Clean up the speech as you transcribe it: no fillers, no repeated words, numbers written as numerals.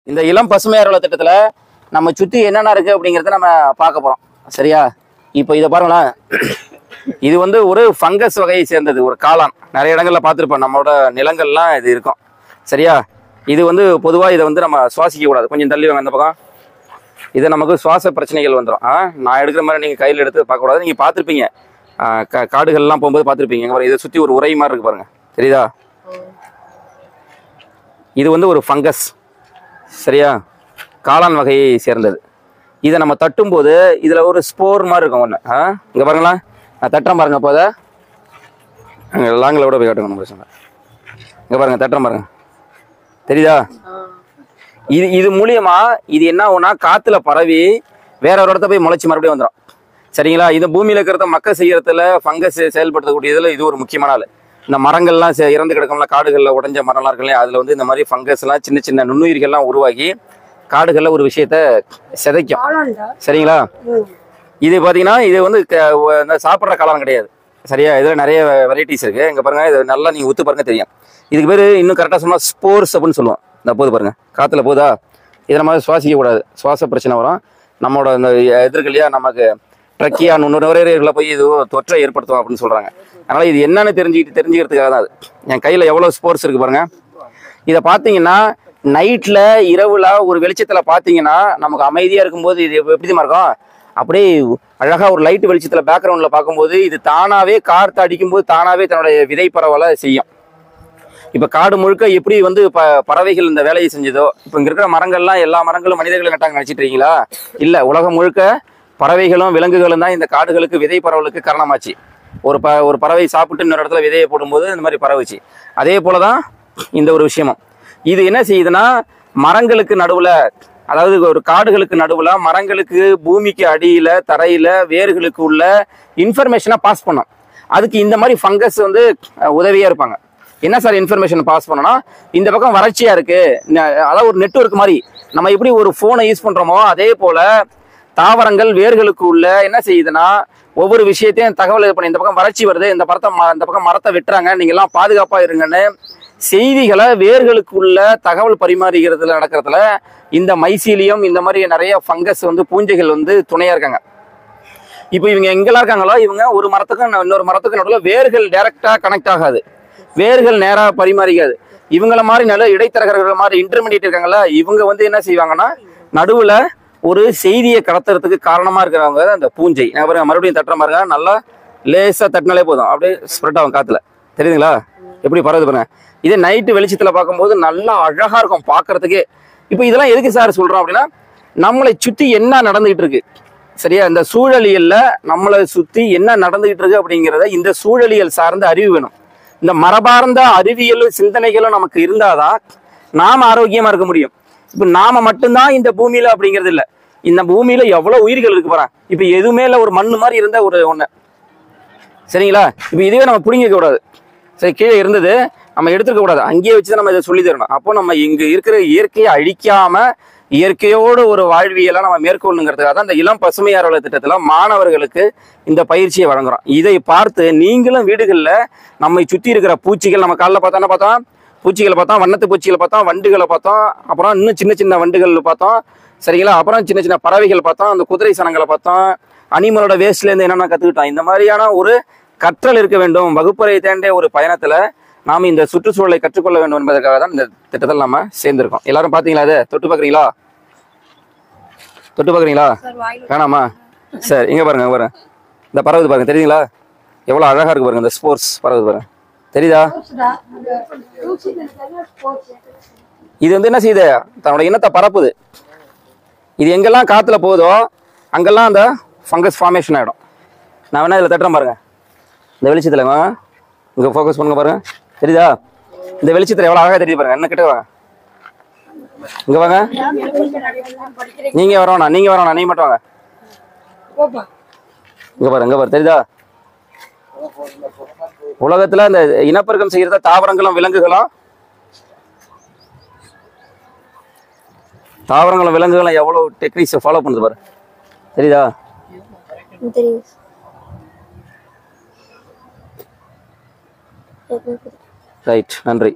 இந்த இளம் பசுமையார் வள திட்டத்துல நம்ம சுத்தி என்னென்ன இருக்கு அப்படிங்கிறத நம்ம பார்க்க போறோம். சரியா? இப்போ இதை பாருங்களேன். இது வந்து ஒரு ஃபங்கஸ் வகையை சேர்ந்தது, ஒரு காளான். நிறைய இடங்கள்ல பார்த்துருப்போம், நம்மளோட நிலங்கள்லாம் இது இருக்கும். சரியா? இது வந்து பொதுவாக இதை வந்து நம்ம சுவாசிக்க கூடாது. கொஞ்சம் தள்ளி வாங்க அந்த பக்கம். இதை நமக்கு சுவாச பிரச்சனைகள் வந்துடும். நான் எடுக்கிற மாதிரி நீங்கள் கையில் எடுத்து பார்க்கக்கூடாது. நீங்கள் பார்த்துருப்பீங்க, காடுகள்லாம் போகும்போது பார்த்துருப்பீங்க. இதை சுற்றி ஒரு உரை மாதிரி இருக்கு பாருங்க, தெரியுதா? இது வந்து ஒரு ஃபங்கஸ். சரியா? காளான் வகையை சேர்ந்தது. இதை நம்ம தட்டும்போது இதில் ஒரு ஸ்போர் மாதிரி இருக்கும் ஒன்று. இங்கே பாருங்களா, நான் தட்டுறேன் பாருங்க. அப்போ அதை லாங்கில் கூட போய் காட்டுங்க, பிரச்சனை. இங்கே பாருங்க, தட்டுறேன் பாருங்க, தெரியுதா? இது மூலியமா இது என்ன ஆகும்னா காத்துல பரவி வேற ஒரு இடத்த போய் முளைச்சி மறுபடியும் வந்துடும். சரிங்களா? இந்த பூமியில இருக்கிறத மக்கள் செய்யறதுல ஃபங்கஸ் செயல்படுத்தக்கூடியதுல இது ஒரு முக்கியமான ஆள். இந்த மரங்கள்லாம் இறந்து கிடக்கும்ல, காடுகளில் உடஞ்ச மரம்லாம் இருக்கு இல்லையா, அதுல வந்து இந்த மாதிரி ஃபங்கஸ் எல்லாம் சின்ன சின்ன நுண்ணுயிர்கள்லாம் உருவாகி காடுகளில் ஒரு விஷயத்த சிதைக்கும். சரிங்களா? இது பார்த்தீங்கன்னா இது வந்து சாப்பிட்ற காளான் கிடையாது. சரியா? இதில் நிறைய வெரைட்டிஸ் இருக்கு. இங்கே பாருங்க, இது நல்லா நீங்கள் ஒத்து பாருங்க தெரியும். இதுக்கு பேர் இன்னும் கரெக்டாக சொன்னால் ஸ்போர்ஸ் அப்படின்னு சொல்லுவோம். இந்த போது பாருங்க, காற்றுல போதா, இதை நம்ம சுவாசிக்க கூடாது, சுவாச பிரச்சனை வரும். நம்மளோட இந்த எதிர்க்கு இல்லையா, நமக்கு ட்ரக்கியா நுரையீரல்களை போய் இது தொற்றை ஏற்படுத்தும் அப்படின்னு சொல்றாங்க. அதனால இது என்னன்னு தெரிஞ்சுக்கிறதுக்காக தான் அது. என் கையில் எவ்வளோ ஸ்போர்ஸ் இருக்கு பாருங்க. இதை பார்த்தீங்கன்னா நைட்டில் இரவுல ஒரு வெளிச்சத்தில் பார்த்தீங்கன்னா நமக்கு அமைதியாக இருக்கும்போது இது எப்படிமா இருக்கும், அப்படியே அழகாக ஒரு லைட் வெளிச்சத்தில் பேக்ரவுண்டில் பார்க்கும்போது இது தானாகவே காற்று அடிக்கும்போது தானாகவே தன்னுடைய விதை பரவலை செய்யும். இப்போ காடு முழுக்க எப்படி வந்து பறவைகள் இந்த வேலையை செஞ்சதோ, இப்போ இங்கே இருக்கிற மரங்கள்லாம் எல்லா மரங்களும் மனிதர்களும் நட்டாங்க நினச்சிட்டு இருக்கீங்களா? இல்லை, உலகம் முழுக்க பறவைகளும் விலங்குகளும் தான் இந்த காடுகளுக்கு விதை பரவலுக்கு காரணமாச்சு. ஒரு பறவை சாப்பிட்டு இன்னொரு இடத்துல விதையை போடும்போது இந்த மாதிரி பரவுச்சு. அதே போல தான் இந்த ஒரு விஷயமும். இது என்ன செய்யுதுன்னா மரங்களுக்கு நடுவில், அதாவது ஒரு காடுகளுக்கு நடுவில் மரங்களுக்கு பூமிக்கு அடியில் தரையில் வேர்களுக்கு உள்ள இன்ஃபர்மேஷனை பாஸ் பண்ணோம். அதுக்கு இந்த மாதிரி ஃபங்கஸ் வந்து உதவியாக இருப்பாங்க. என்ன சார் இன்ஃபர்மேஷன் பாஸ் பண்ணோம்னா, இந்த பக்கம் வறட்சியாக இருக்குது, அதாவது ஒரு நெட்வொர்க் மாதிரி. நம்ம எப்படி ஒரு ஃபோனை யூஸ் பண்ணுறோமோ அதே போல் தாவரங்கள் வேர்களுக்கு உள்ள என்ன செய்யுதுன்னா ஒவ்வொரு விஷயத்தையும் தகவல் இது பண்ணி, இந்த பக்கம் வறட்சி வருது, இந்த பக்கம் மரத்தை வெட்டுறாங்க, நீங்கள்லாம் பாதுகாப்பாக இருங்கன்னு செய்திகளை வேர்களுக்கு உள்ள தகவல் பரிமாறுகிறதுல நடக்கிறதுல இந்த மைசீலியம் இந்த மாதிரி நிறைய ஃபங்கஸ் வந்து பூஞ்சைகள் வந்து துணையாக இருக்காங்க. இப்போ இவங்க எங்கெல்லாம் இருக்காங்களோ இவங்க ஒரு மரத்துக்கும் இன்னொரு மரத்துக்கும் நடுவில் வேர்கள் டைரக்டாக கனெக்ட் ஆகாது, வேர்கள் நேராக பரிமாறிக்காது. இவங்கள மாதிரி நல்ல இடைத்தரகர்கள் மாதிரி இன்டர்மீடியேட் இருக்காங்களா, இவங்க வந்து என்ன செய்வாங்கன்னா நடுவில் ஒரு செய்தியை கடத்துறதுக்கு காரணமாக இருக்கிறவங்க அந்த பூஞ்சை. பாருங்க, மறுபடியும் தட்டுற மாதிரிங்க, நல்லா லேசாக தட்டினாலே போதும், அப்படியே ஸ்ப்ரெட் ஆகும் காற்றுல. தெரியுதுங்களா எப்படி பரவுது பாருங்க. இதே நைட்டு வெளிச்சத்தில் பார்க்கும்போது நல்லா அழகாக இருக்கும் பார்க்கறதுக்கே. இப்போ இதெல்லாம் எதுக்கு சார் சொல்கிறோம் அப்படின்னா, நம்மளை சுற்றி என்ன நடந்துகிட்டு இருக்கு, சரியா, இந்த சூழலியல்ல நம்மளை சுற்றி என்ன நடந்துகிட்டு இருக்கு அப்படிங்கிறத இந்த சூழலியல் சார்ந்த அறிவு வேணும். இந்த மரபார்ந்த அறிவியலும் சிந்தனைகளும் நமக்கு இருந்தாதான் நாம ஆரோக்கியமா இருக்க முடியும். இப்ப நாம மட்டும்தான் இந்த பூமியில அப்படிங்கிறது இல்லை, இந்த பூமியில எவ்வளவு உயிர்கள் இருக்கு பாருங்க. இப்ப எதுவுமே இல்லை, ஒரு மண்ணு மாதிரி இருந்த ஒரு ஒண்ணு. சரிங்களா? இப்ப இதுவே நம்ம புடிங்கிக்க கூடாது. சரி, கீழே இருந்தது நம்ம எடுத்துக்க கூடாது, அங்கேயே வச்சுதான் நம்ம இதை சொல்லி தரணும். அப்போ நம்ம இங்க இருக்கிற இயற்கையை அழிக்காம இயற்கையோடு ஒரு வாழ்வியெல்லாம் நம்ம மேற்கொள்ளுங்கிறதுக்காக தான் இந்த இளம் பசுமையார் வள திட்டத்துல மாணவர்களுக்கு இந்த பயிற்சியை வழங்குறோம். இதை பார்த்து நீங்களும் வீடுகளில் நம்மை சுற்றி இருக்கிற பூச்சிகள், நம்ம காலைல பார்த்தா என்ன பார்த்தோம், பூச்சிகளை பார்த்தோம், வண்ணத்து பூச்சிகளை பார்த்தோம், வண்டுகளை பார்த்தோம், அப்புறம் இன்னும் சின்ன சின்ன வண்டுகள் பார்த்தோம். சரிங்களா? அப்புறம் சின்ன சின்ன பறவைகள் பார்த்தோம், அந்த குதிரை சனங்களை பார்த்தோம், அனிமலோட வேஸ்ட்லேருந்து என்னென்ன கற்றுக்கிட்டோம். இந்த மாதிரியான ஒரு கற்றல் இருக்க வேண்டும். வகுப்பறை தேண்டிய ஒரு பயணத்தில் நாம் இந்த சுற்றுச்சூழலை கற்றுக்கொள்ள வேண்டும் என்பதற்காக தான் இந்த திட்டத்தில் நம்ம சேர்ந்திருக்கோம். எல்லாரும் பார்த்தீங்களா? அதை தொட்டு பார்க்குறீங்களா? தொட்டு பார்க்குறீங்களா? வேணாமா? சரி, இங்கே பாருங்க, இங்கே பாருங்க, இந்த பறவை பாருங்க, தெரியுங்களா எவ்வளோ அழகாக இருக்கு பாருங்க. இந்த ஸ்போர்ட்ஸ் பறவை பாருங்க, தெரியுதா? இது வந்து என்ன செய்யுது, தன்னோட இனத்தை பரப்புது. இது எங்கெல்லாம் காற்றுல போகுதோ அங்கெல்லாம் அந்த ஃபங்கஸ் ஃபார்மேஷன் ஆகிடும். நான் வேணா இதில் தட்டுறேன் பாருங்க, இந்த வெளிச்சத்தில் இங்கே ஃபோக்கஸ் பண்ணுங்க பாருங்க, தெரியுதா? இந்த வெளிச்சத்தில் எவ்வளோ அழகாக தெரியுது பாருங்க. என்ன கிட்ட வாங்க, இங்கே வாங்க, நீங்கள் வரவேணா, நீங்கள் வரவேணா, நீங்கள் மட்டும் வாங்க. இங்கே பாரு, இங்கே பாரு, தெரியுதா? உலகத்தில் இந்த இனப்பெருக்கம் செய்கிறத தாவரங்களும் விலங்குகளும் எவ்வளோ டெக்னிக்ஸை ஃபாலோ பண்ணுது பாரு, தெரியுதா? ரைட், நன்றி.